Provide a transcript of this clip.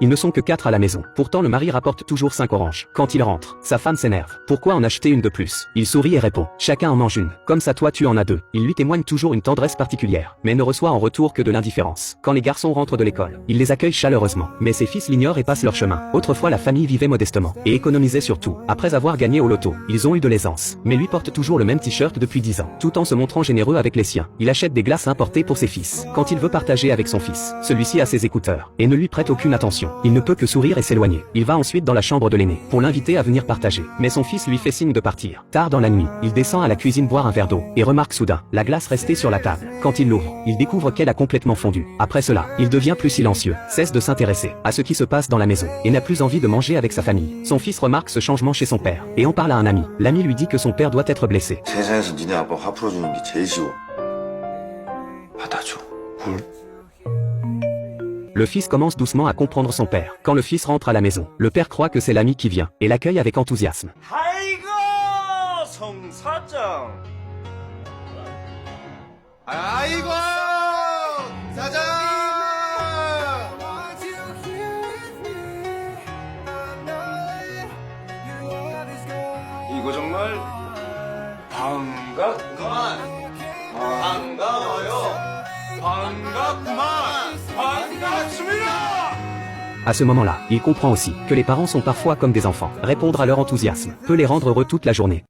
Ils ne sont que 4 à la maison. Pourtant le mari rapporte toujours 5 oranges. Quand il rentre, sa femme s'énerve. Pourquoi en acheter une de plus? Il sourit et répond. Chacun en mange une. Comme ça toi tu en as 2. Il lui témoigne toujours une tendresse particulière, mais ne reçoit en retour que de l'indifférence. Quand les garçons rentrent de l'école, il les accueille chaleureusement. Mais ses fils l'ignorent et passent leur chemin. Autrefois la famille vivait modestement et économisait surtout. Après avoir gagné au loto, ils ont eu de l'aisance. Mais lui porte toujours le même t-shirt depuis 10 ans, tout en se montrant généreux avec les siens. Il achète des glaces importées pour ses fils. Quand il veut partager avec son fils, celui-ci a ses écouteurs et ne lui prête aucune attention. Il ne peut que sourire et s'éloigner. Il va ensuite dans la chambre de l'aîné pour l'inviter à venir partager. Mais son fils lui fait signe de partir. Tard dans la nuit, il descend à la cuisine boire un verre d'eau et remarque soudain la glace restée sur la table. Quand il l'ouvre, il découvre qu'elle a complètement fondu. Après cela, il devient plus silencieux, cesse de s'intéresser à ce qui se passe dans la maison et n'a plus envie de manger avec sa famille. Son fils remarque ce changement chez son père et en parle à un ami. L'ami lui dit que son père doit être blessé. 세상에서 니네 아빠 화 풀어주는 게 제일 쉬워. 받아줘. Le fils commence doucement à comprendre son père. Quand le fils rentre à la maison, le père croit que c'est l'ami qui vient et l'accueille avec enthousiasme. 아이고 성사장. 아이고 사장. 이거 정말 반갑구만. 반가워요. 반갑구만. 반갑습니다. À ce moment-là, il comprend aussi que les parents sont parfois comme des enfants. Répondre à leur enthousiasme peut les rendre heureux toute la journée.